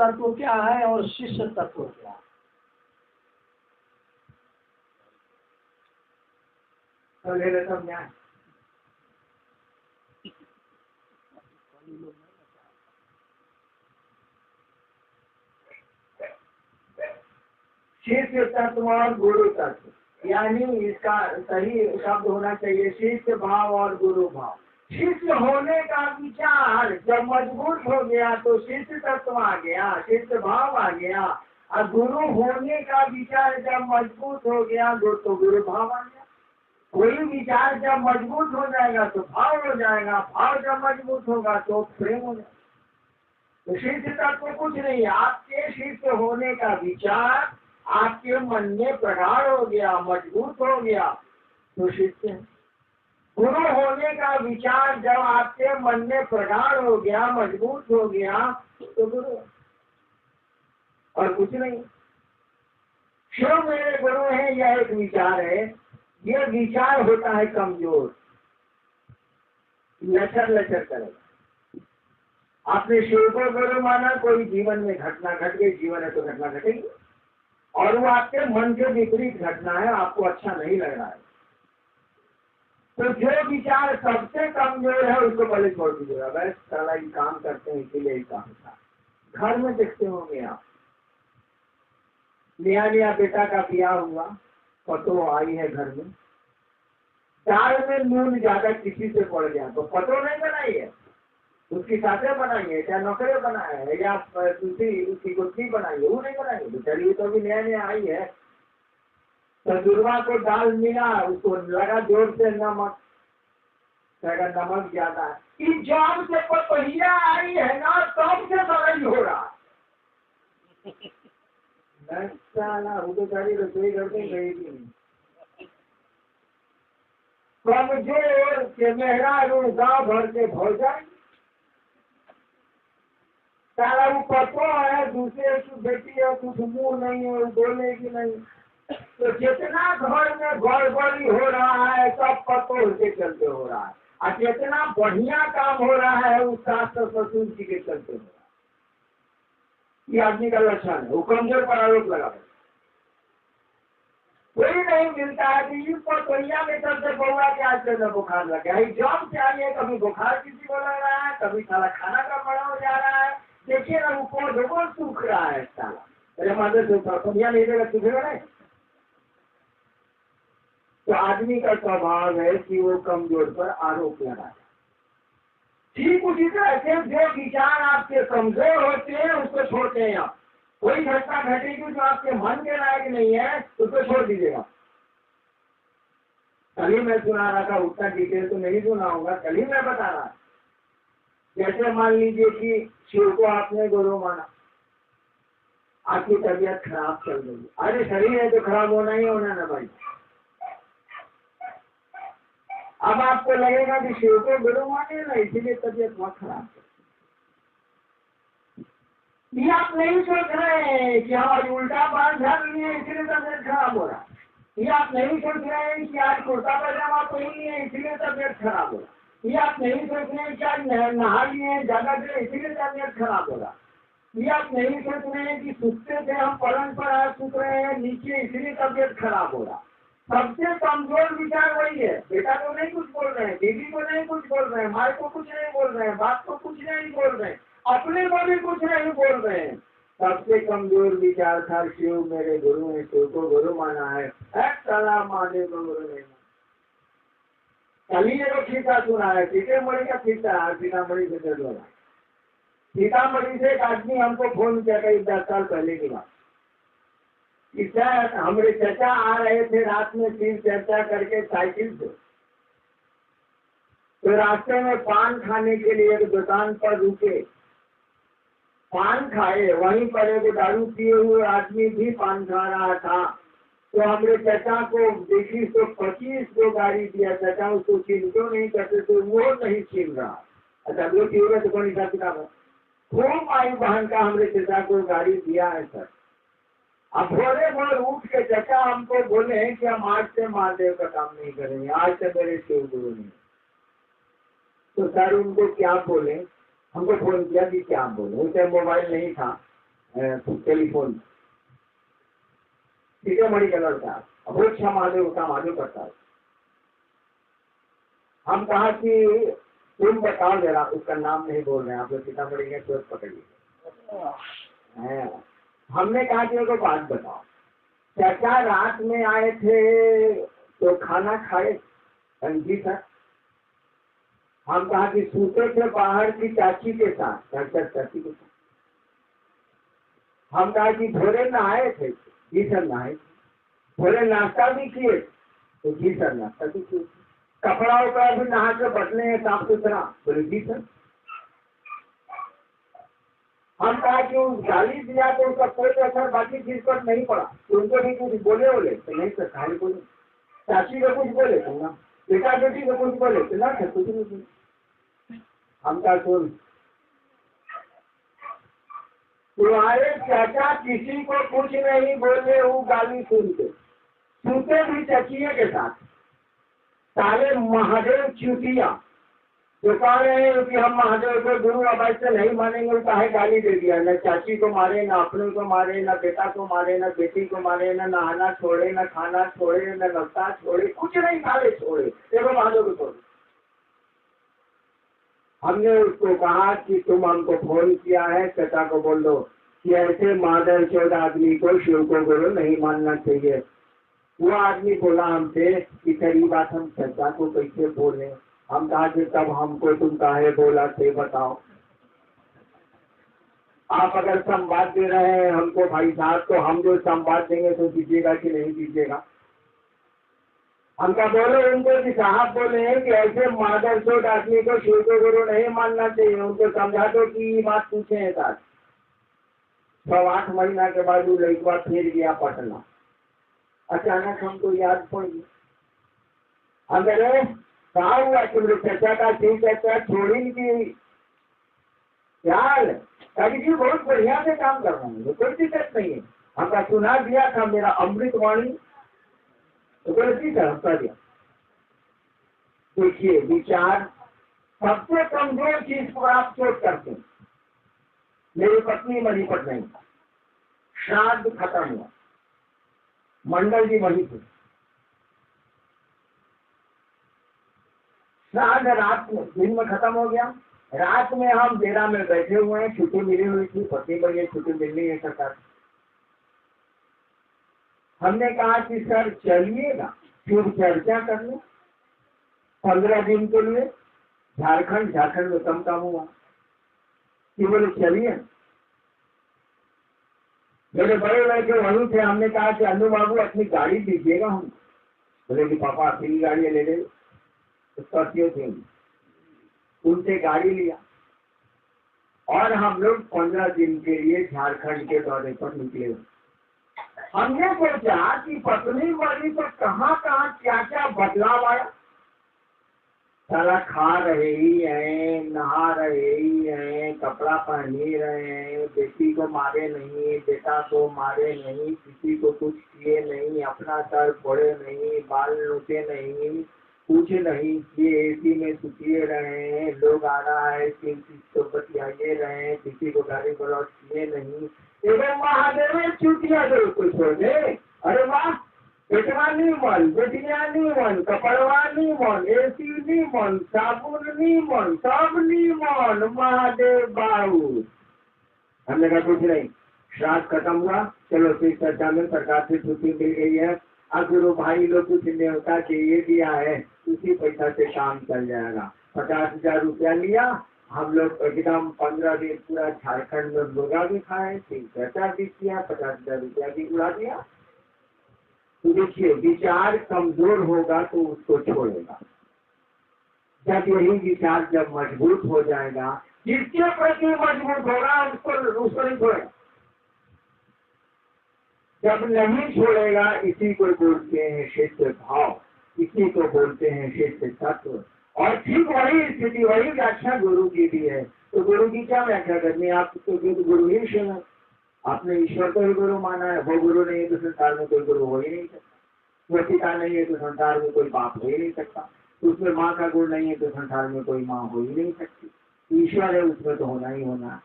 तत्व क्या है और शिष्य तत्व क्या है। तो ले लेता हूँ ज्ञान। शिष्य तत्व और गुरु तत्व, यानी इसका सही शब्द होना चाहिए शिष्य भाव और गुरु भाव। शिष्य होने का विचार जब मजबूत हो गया तो शिष्य तत्व आ गया, शिष्य भाव आ गया, और गुरु होने का विचार जब मजबूत हो गया तो गुरु भाव आ गया। कोई विचार जब मजबूत हो जाएगा तो भाव हो जाएगा, भाव जब मजबूत होगा तो प्रेम हो जाएगा। तो शिष्य तत्व कुछ नहीं, आपके शिष्य होने का विचार आपके मन में प्रगाढ़ हो गया, मजबूत हो गया तो शिष्य है। गुरु होने का विचार जब आपके मन में प्रगाढ़ हो गया, मजबूत हो गया तो गुरु, और कुछ नहीं। शिव मेरे गुरु है, यह एक विचार है। यह विचार होता है कमजोर, लचर लचर करेगा। आपने शिव को गुरु माना, कोई जीवन में घटना घट गई, जीवन है तो घटना घटेगी, और वो आपके मन के विपरीत घटना है, आपको अच्छा नहीं लग रहा है, तो जो विचार सबसे कमजोर है उसको पहले छोड़ दीजिएगा। बस साला ये काम करते हैं इसीलिए ही काम होता है। घर में देखते होंगे आप, नया नया बेटा का ब्याह हुआ, पतो आई है घर में, दाल में नून ज्यादा किसी से पड़ गया तो पतो नहीं बनाई है, उसकी साथे बनाई है, चाहे नौकरे बनाए है, या दूसरी उसकी गुत्ती बनाई है, वो नहीं बनाई है। चलिए तो अभी नया नया आई है, तो दुर्गा को दाल मिला, उसको लगा जोर से नमक, नमक ज्यादा है। इस जॉब से पहिया आई है ना, तब से सवाल हो रहा वो तो सारी रसोई करते गई थी। कमजोर के मेहरा रू गाँव भर के भोजन, सारा वो पतो है, दूसरे की बेटी है, कुछ मुंह नहीं है, वो बोलेगी नहीं। तो जितना घर में गड़बड़ी हो रहा है सब पतो के चलते हो रहा है, और जितना बढ़िया काम हो रहा है उस सास ससुर जी के चलते हो रहा है। ये आदमी का लक्षण है, वो कमजोर पर आरोप लगा। कोई नहीं मिलता है कि पतोहिया में सबसे बउआ के आज से बुखार लग गया है, जॉब से आई है, कभी बुखार किसी को लग रहा है, कभी साला खाना का बड़ा हो जा रहा है। देखिए ना वो पौधों सूख रहा है साला, अरे माधे पतोहिया नहीं देगा सूखेगा नहीं। तो आदमी का स्वभाव है कि वो कमजोर पर आरोप लगाए। ठीक उसी तरह से जो विचार आपके कमजोर होते हैं उसको छोड़ते हैं आप। कोई घटना घटेगी जो आपके मन के लायक नहीं है उसको छोड़ दीजिएगा। कल ही मैं सुना रहा था, उतना डिटेल तो नहीं सुना होगा, कल ही मैं बता रहा। जैसे मान लीजिए कि शिव को आपने गुरु माना, आपकी तबीयत खराब चल रही, अरे शरीर है तो खराब होना ही होना ना भाई। अब आपको लगेगा कि शिव को गुरु माने ना, इसीलिए तबीयत बहुत खराब है। ये आप नहीं सोच रहे हैं कि हमारी उल्टा बाल झड़ रही है इसलिए तबीयत खराब हो रहा। ये आप नहीं सोच रहे हैं कि आज कुर्ता पजामा पहनी है इसलिए तबीयत खराब हो रहा। ये आप नहीं सोच रहे हैं कि आज नहा लिए ज्यादा देर इसीलिए तबीयत खराब हो रहा। ये आप नहीं सोच रहे हैं कि सुखते थे हम पलंग पर आज सुख रहे हैं नीचे इसलिए तबीयत खराब हो रहा। सबसे कमजोर विचार वही है। बेटा को नहीं कुछ बोल रहे हैं, बीवी को नहीं कुछ बोल रहे हैं, माँ को कुछ नहीं बोल रहे हैं, बाप को कुछ नहीं बोल रहे हैं, अपने को भी कुछ नहीं बोल रहे हैं। सबसे कमजोर विचार था शिव मेरे गुरु है, शिव को गुरु माना है, साला महादेव को गुरु नहीं माना। कल ही एक खिस्सा सुना है, सीतामढ़ी का खिस्सा है, सीतामढ़ी से चल रहा। सीतामढ़ी से एक आदमी हमको फोन किया था 10 साल पहले की बात। हमारे चचा आ रहे थे रात में शिव चर्चा करके साइकिल से, तो रास्ते में पान खाने के लिए एक दुकान पर रुके, पान खाए, वहीं पर एक दारू पिए हुए आदमी भी पान खा रहा था। तो हमारे चचा को देखी तो 25 को गाड़ी दिया, चचा उसको छीन क्यों नहीं करते तो वो नहीं छीन रहा। अच्छा वो छीन तो कौन हिसाब किताब है। खूब आई बहन का हमारे चचा को गाड़ी दिया है सर। अब भोरे भोर उठ के चचा हमको बोले कि हम आज से महादेव का काम नहीं करेंगे, आज से मेरे शिव गुरु नहीं। तो सर उनको क्या बोले, हमको फोन किया कि क्या बोले, उसे मोबाइल नहीं था, टेलीफोन, सीतामढ़ी का लड़का, बहुत अच्छा महादेव का महादेव करता है। हम कहा कि तुम बताओ जरा, उसका नाम नहीं बोल रहे हैं आप लोग, सीतामढ़ी के सोच पकड़िए। हमने कहा कि उनको बात बताओ, चाचा रात में आए थे तो खाना खाए? जी सर। हम कहा कि सूते थे बाहर की चाची के साथ? चाची के साथ। हम कहा कि भोरे नहाए थे? जी सर नहाए। भोरे नाश्ता भी किए? तो जी सर नाश्ता भी किए। कपड़ा उपड़ा भी नहा के बदले हैं साफ सुथरा? बोले जी सर। हम कहा कि गाली दिया तो उसका कोई असर बाकी चीज पर नहीं पड़ा, तो उनको भी कुछ बोले? तो नहीं सर, खाली बोले। चाची को कुछ बोले तो ना, बेटा बेटी को कुछ बोले तो ना, कुछ नहीं बोले। हम कहा सुन, तुम्हारे चाचा किसी को कुछ नहीं बोले, वो गाली सुनते भी चचिए के साथ। सारे महादेव चूतिया जो कह रहे हैं कि हम महादेव को गुरु अवैध से नहीं मानेंगे, काहे गाली दे दिया? न चाची को मारे, न अपने को मारे, न बेटा को मारे, न बेटी को मारे, न नहाना छोड़े, न खाना छोड़े, न नाश्ता छोड़े, कुछ नहीं सारे छोड़े, देखो महादेव को छोड़े। हमने उसको कहा कि तुम हमको फोन किया है, चाचा को बोल दो कि ऐसे महादेव चौध आदमी को शिव को गुरु नहीं मानना चाहिए। वो आदमी बोला हमसे कि सर ये बात हम चाचा को कैसे बोले? हम कहा कि तब हमको तुम काहे बोला थे बताओ? आप अगर संवाद दे रहे हैं हमको भाई साहब, तो हम जो संवाद देंगे तो दीजिएगा कि नहीं दीजिएगा? हम क्या बोले उनको कि साहब बोले हैं कि ऐसे मादर चोट आदमी को शिव को गुरु नहीं मानना चाहिए, उनको समझा दो कि ये बात पूछे हैं साथ। 8 महीना के बाद वो लड़का फिर गया पटना। अचानक हमको याद पड़ गई, अगर कहा हुआ तुमने चर्चा का ठीक है छोड़ी की यार जी बहुत बढ़िया से काम कर रहा हूँ, कोई दिक्कत नहीं है। हमका सुना दिया था मेरा अमृतवाणी, तो बोले ठीक है हफ्ता दिया। देखिए विचार सबसे कमजोर चीज को आप चोट करते हैं। मेरी पत्नी मणि पटनाई, श्राद्ध खत्म हुआ, मंडल जी वहीं थे। श्राद्ध रात में, दिन में खत्म हो गया, रात में हम डेरा में बैठे हुए हैं, छुट्टी मिली हुई थी, पत्नी बड़ी छुट्टी मिलनी है सरकार। हमने कहा कि सर चलिएगा फिर चर्चा कर लो 15 दिन के लिए, झारखंड में कम काम हुआ कि बोले चलिए। मेरे बड़े लड़के वहीं थे, हमने कहा कि अनु बाबू अपनी गाड़ी दीजिएगा हम। बोले कि पापा अपनी गाड़ी ले ले, स्कॉर्पियो थे, उनसे गाड़ी लिया और हम लोग 15 दिन के लिए झारखंड के दौरे पर निकले। हमने सोचा कि पत्नी वाली तो कहाँ क्या क्या बदलाव आया। साला खा रहे ही हैं, नहा रहे ही हैं, कपड़ा पहन ही रहे हैं, बेटी को मारे नहीं, बेटा को मारे नहीं, किसी को कुछ किए नहीं, अपना सर फोड़े नहीं, बाल लूटे नहीं, कुछ नहीं किए, एसी में सुतिए रहे हैं। लोग आ रहा है तो बतियाइए रहे हैं, किसी को गाली गलौज किए नहीं। एवं महादेव चुटिया जो कुछ हो गए, अरे वाह, बेटवा नहीं मन, बेटिया नहीं मन, कपड़वा नहीं मन, एसी नहीं मन, साबुन नहीं मन, सब नहीं मन, महादेव बाबू। हमने कहा कुछ नहीं, श्राद्ध खत्म हुआ, चलो फिर चर्चा में सरकार से छुट्टी मिल गई है, अब गुरु भाई लोग कुछ न्योता चाहिए दिया है, उसी पैसा से काम चल जाएगा। 50,000 रुपया लिया, हम लोग एकदम 15 दिन पूरा झारखंड में मुर्गा भी खाए, फिर चर्चा भी किया, 50,000 रुपया भी उड़ा दिया। तो देखिए विचार कमजोर होगा तो उसको छोड़ेगा, जब यही विचार जब मजबूत हो जाएगा, जिसके प्रति मजबूत होगा उसको नहीं छोड़ेगा। जब नहीं छोड़ेगा, इसी को बोलते हैं शिष्य भाव, इसी को बोलते हैं शिष्य तत्व। और ठीक वही स्थिति, वही व्याख्या गुरु की भी है। तो गुरु की क्या व्याख्या करनी है? आप तो गुरु ही शिव है, आपने ईश्वर को ही गुरु माना है। वो गुरु नहीं है तो संसार में कोई गुरु हो ही नहीं सकता, वो पिता नहीं है तो संसार में कोई बाप हो ही नहीं सकता, उसमें माँ का गुण नहीं है तो संसार में कोई माँ हो ही नहीं सकती। ईश्वर है, उसमें तो होना ही होना।